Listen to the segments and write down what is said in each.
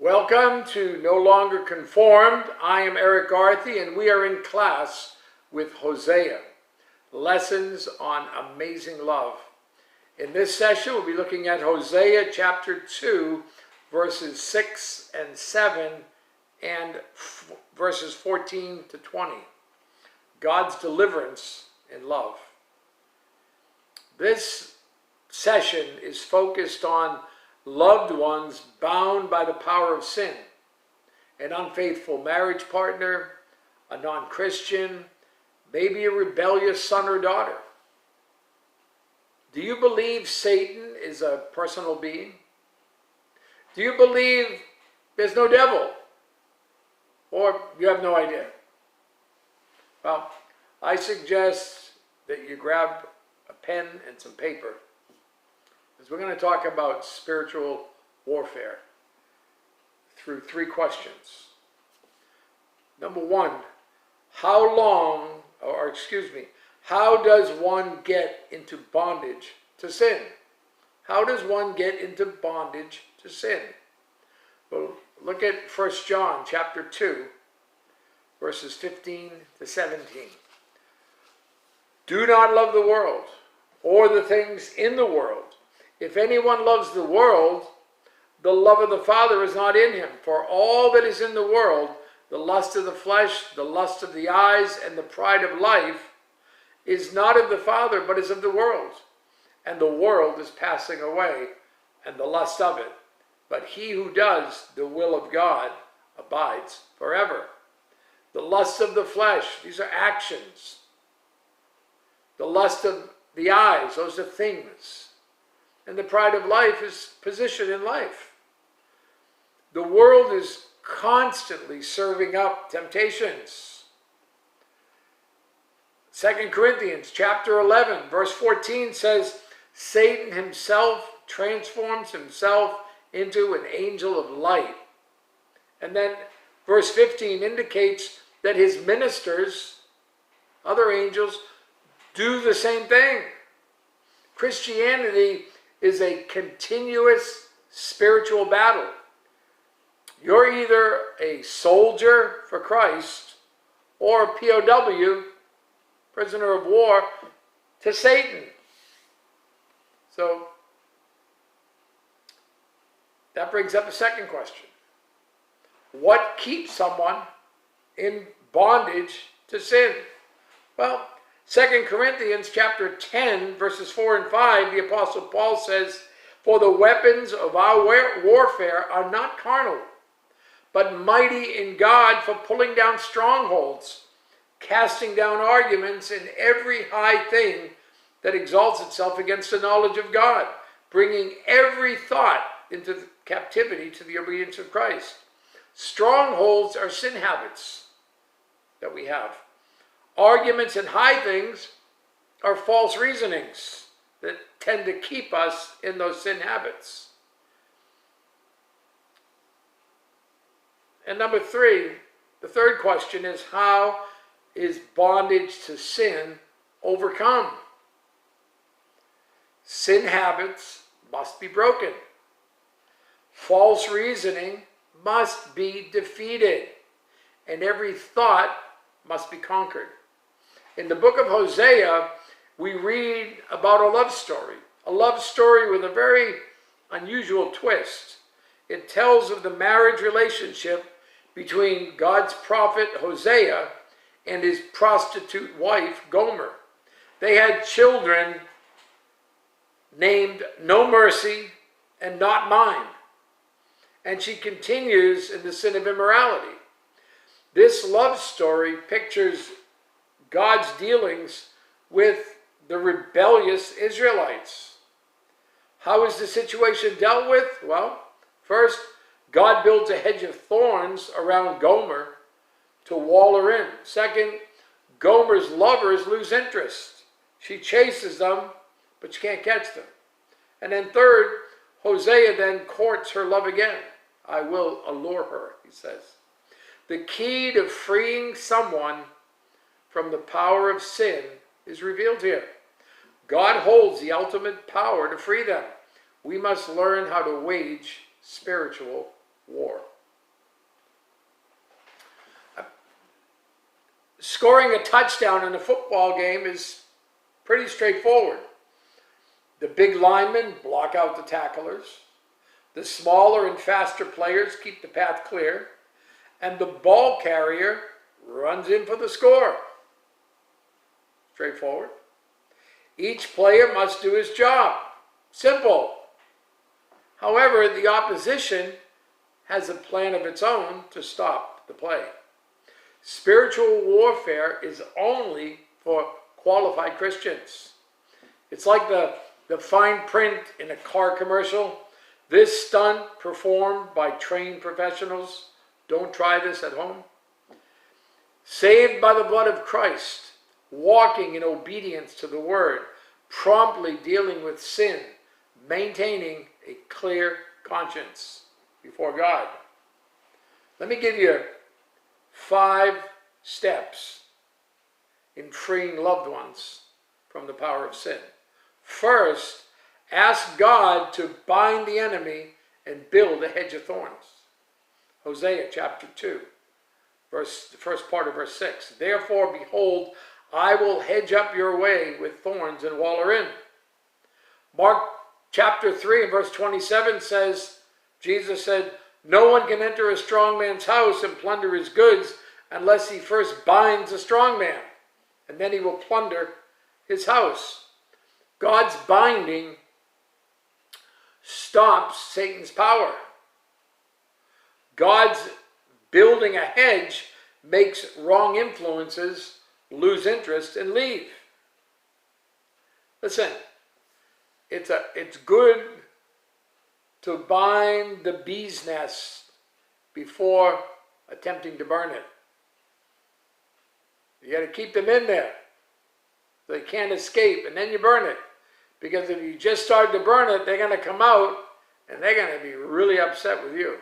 Welcome to No Longer Conformed. I am Erik Garthe, and we are in class with Hosea, Lessons on Amazing Love. In this session, we'll be looking at Hosea chapter 2, verses 6 and 7, and verses 14 to 20. God's deliverance in love. This session is focused on loved ones bound by the power of sin, an unfaithful marriage partner, a non-Christian, maybe a rebellious son or daughter. Do you believe Satan is a personal being? Do you believe there's no devil? Or you have no idea? Well, I suggest that you grab a pen and some paper, because we're going to talk about spiritual warfare through three questions. Number one, how does one get into bondage to sin? How does one get into bondage to sin? Well, look at 1 John chapter 2, verses 15 to 17. Do not love the world or the things in the world. If anyone loves the world, the love of the Father is not in him. For all that is in the world, the lust of the flesh, the lust of the eyes, and the pride of life, is not of the Father, but is of the world. And the world is passing away, and the lust of it. But he who does the will of God abides forever. The lust of the flesh, these are actions. The lust of the eyes, those are things. And the pride of life is position in life. The world is constantly serving up temptations. 2 Corinthians chapter 11, verse 14 says, Satan himself transforms himself into an angel of light. And then verse 15 indicates that his ministers, other angels, do the same thing. Christianity is a continuous spiritual battle. You're either a soldier for Christ or a POW, prisoner of war, to Satan. So that brings up a second question. What keeps someone in bondage to sin? Well, 2 Corinthians chapter 10, verses 4 and 5, the Apostle Paul says, For the weapons of our warfare are not carnal, but mighty in God for pulling down strongholds, casting down arguments and every high thing that exalts itself against the knowledge of God, bringing every thought into captivity to the obedience of Christ. Strongholds are sin habits that we have. Arguments and high things are false reasonings that tend to keep us in those sin habits. And number three, the third question is, how is bondage to sin overcome? Sin habits must be broken. False reasoning must be defeated. And every thought must be conquered. In the book of Hosea, we read about a love story with a very unusual twist. It tells of the marriage relationship between God's prophet Hosea and his prostitute wife Gomer. They had children named No Mercy and Not Mine. And she continues in the sin of immorality. This love story pictures God's dealings with the rebellious Israelites. How is the situation dealt with? Well, first, God builds a hedge of thorns around Gomer to wall her in. Second, Gomer's lovers lose interest. She chases them, but she can't catch them. And then third, Hosea then courts her love again. I will allure her, he says. The key to freeing someone from the power of sin is revealed here. God holds the ultimate power to free them. We must learn how to wage spiritual war. Scoring a touchdown in a football game is pretty straightforward. The big linemen block out the tacklers. The smaller and faster players keep the path clear. And the ball carrier runs in for the score. Straightforward. Each player must do his job. Simple. However, the opposition has a plan of its own to stop the play. Spiritual warfare is only for qualified Christians. It's like the fine print in a car commercial. This stunt performed by trained professionals. Don't try this at home. Saved by the blood of Christ, walking in obedience to the word, promptly dealing with sin, maintaining a clear conscience before God. Let me give you 5 steps in freeing loved ones from the power of sin. First, ask God to bind the enemy and build a hedge of thorns. Hosea chapter 2, the first part of verse 6. Therefore, behold, I will hedge up your way with thorns and wall her in. Mark chapter 3 and verse 27 says, Jesus said, no one can enter a strong man's house and plunder his goods unless he first binds a strong man, and then he will plunder his house. God's binding stops Satan's power. God's building a hedge makes wrong influences lose interest and leave. Listen, it's good to bind the bee's nest before attempting to burn it. You got to keep them in there so they can't escape, and then you burn it. Because if you just start to burn it, they're going to come out and they're going to be really upset with you.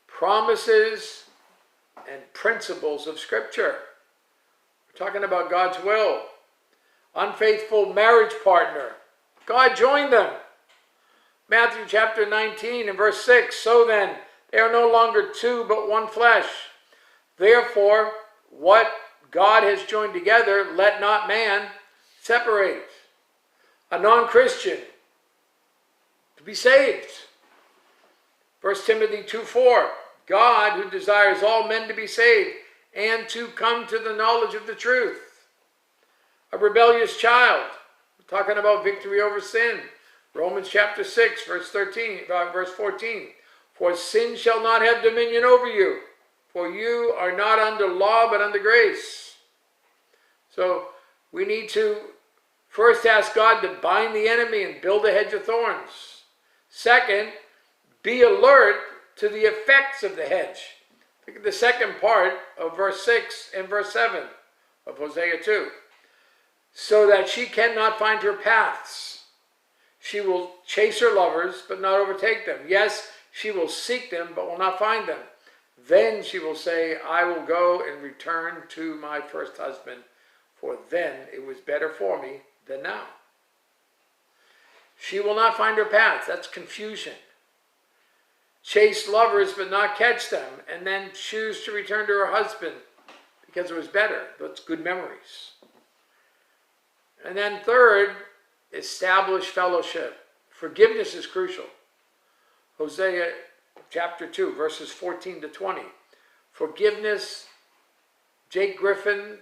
Promises and principles of Scripture. We're talking about God's will. Unfaithful marriage partner. God joined them. Matthew chapter 19 and verse 6. So then, they are no longer two but one flesh. Therefore, what God has joined together, let not man separate. A non-Christian to be saved. 1 Timothy 2:4. God, who desires all men to be saved and to come to the knowledge of the truth. A rebellious child. We're talking about victory over sin. Romans chapter 6, verse 14. For sin shall not have dominion over you, for you are not under law but under grace. So we need to first ask God to bind the enemy and build a hedge of thorns. Second, be alert to the effects of the hedge. Look at the second part of verse 6 and verse 7 of Hosea 2. So that she cannot find her paths. She will chase her lovers, but not overtake them. Yes, she will seek them, but will not find them. Then she will say, I will go and return to my first husband, for then it was better for me than now. She will not find her paths. That's confusion. Chase lovers, but not catch them, and then choose to return to her husband because it was better. That's good memories. And then third, establish fellowship. Forgiveness is crucial. Hosea chapter 2, verses 14 to 20. Forgiveness. Jake Griffin,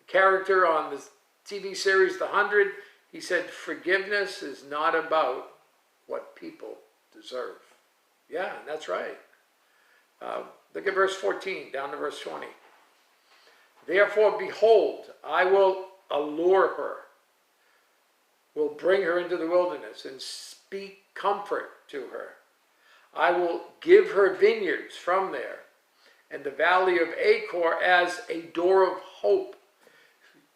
character on the TV series The 100, he said, forgiveness is not about what people deserve. Yeah, that's right. Look at verse 14, down to verse 20. Therefore, behold, I will allure her, will bring her into the wilderness and speak comfort to her. I will give her vineyards from there, and the valley of Achor as a door of hope.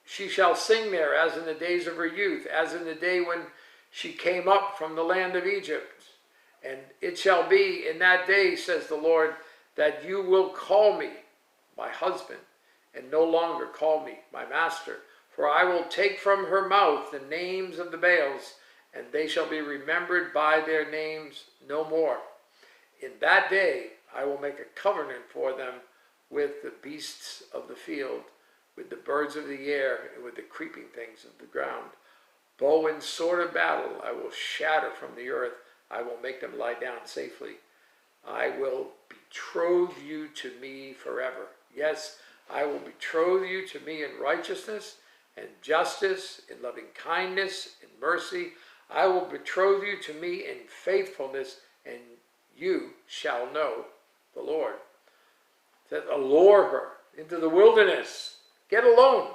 She shall sing there as in the days of her youth, as in the day when she came up from the land of Egypt. And it shall be in that day, says the Lord, that you will call me my husband, and no longer call me my master. For I will take from her mouth the names of the Baals, and they shall be remembered by their names no more. In that day I will make a covenant for them with the beasts of the field, with the birds of the air, and with the creeping things of the ground. Bow and sword of battle I will shatter from the earth. I will make them lie down safely. I will betroth you to me forever. Yes, I will betroth you to me in righteousness and justice, in loving kindness and mercy. I will betroth you to me in faithfulness, and you shall know the Lord. That allure her into the wilderness. Get alone.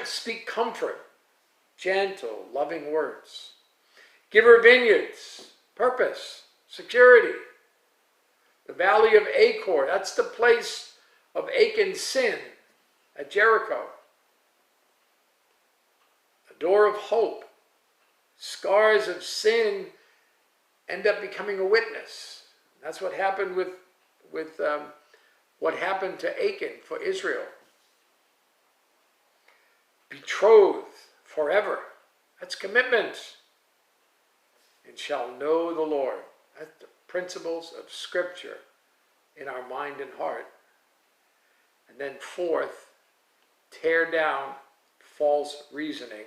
Speak comfort, gentle, loving words. Give her vineyards, purpose, security. The valley of Achor, that's the place of Achan's sin at Jericho. A door of hope. Scars of sin end up becoming a witness. That's what happened with what happened to Achan for Israel. Betrothed forever. That's commitment. And shall know the Lord. That's the principles of Scripture in our mind and heart. And then fourth, tear down false reasoning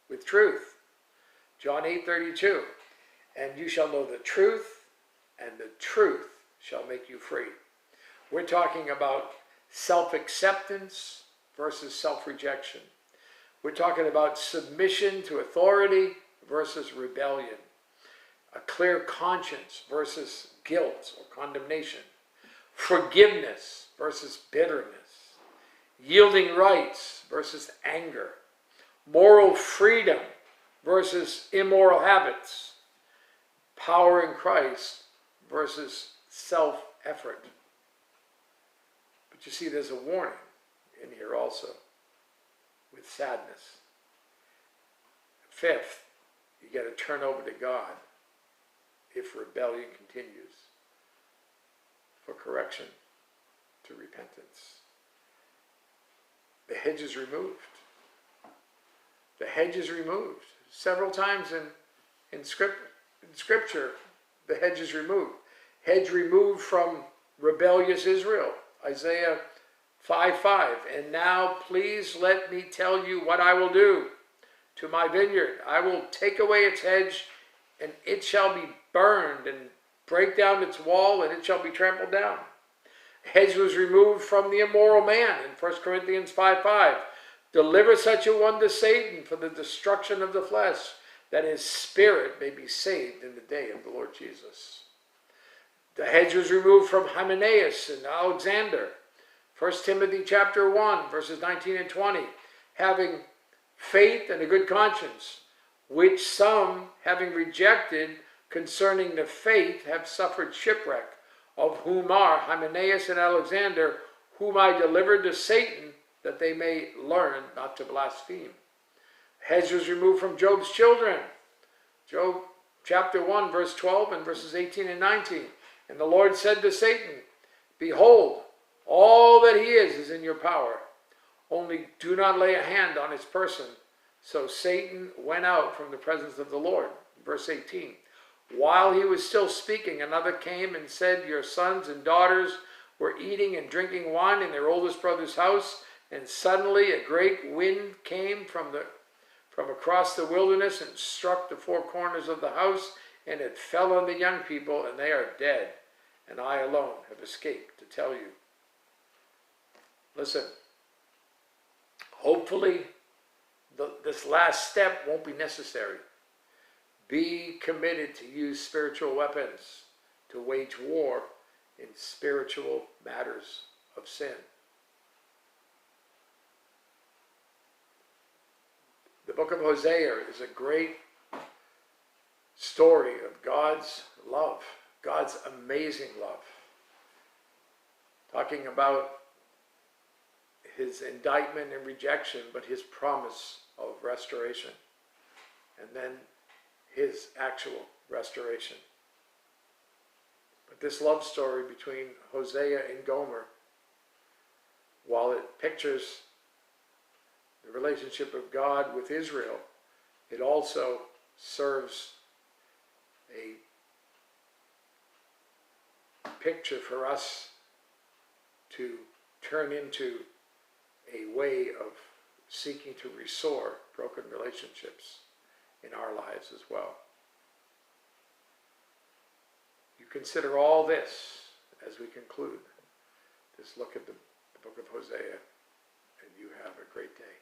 with truth. John 8:32. And you shall know the truth, and the truth shall make you free. We're talking about self-acceptance versus self-rejection. We're talking about submission to authority versus rebellion. A clear conscience versus guilt or condemnation. Forgiveness versus bitterness. Yielding rights versus anger. Moral freedom versus immoral habits. Power in Christ versus self-effort. But you see, there's a warning in here also with sadness. Fifth, you got to turn over to God if rebellion continues, for correction to repentance. The hedge is removed. The hedge is removed. Several times in Scripture, the hedge is removed. Hedge removed from rebellious Israel. Isaiah 5:5. And now please let me tell you what I will do to my vineyard. I will take away its hedge, and it shall be burned, and break down its wall, and it shall be trampled down. Hedge was removed from the immoral man in 1 Corinthians 5:5. Deliver such a one to Satan for the destruction of the flesh, that his spirit may be saved in the day of the Lord Jesus. The hedge was removed from Hymenaeus and Alexander. 1 Timothy chapter 1, verses 19 and 20. Having faith and a good conscience, which some, having rejected concerning the faith, have suffered shipwreck, of whom are Hymenaeus and Alexander, whom I delivered to Satan, that they may learn not to blaspheme. Hedge was removed from Job's children. Job chapter 1, verse 12 and verses 18 and 19. And the Lord said to Satan, behold, all that he is in your power. Only do not lay a hand on his person. So Satan went out from the presence of the Lord. Verse 18. While he was still speaking, another came and said, your sons and daughters were eating and drinking wine in their oldest brother's house, and suddenly a great wind came from across the wilderness and struck the four corners of the house, and it fell on the young people, and they are dead, and I alone have escaped to tell you. Listen, hopefully this last step won't be necessary. Be committed to use spiritual weapons to wage war in spiritual matters of sin. The book of Hosea is a great story of God's love, God's amazing love. Talking about his indictment and rejection, but his promise of restoration. And then his actual restoration. But this love story between Hosea and Gomer, while it pictures the relationship of God with Israel, it also serves a picture for us to turn into a way of seeking to restore broken relationships in our lives as well. You consider all this as we conclude this look at the book of Hosea, and you have a great day.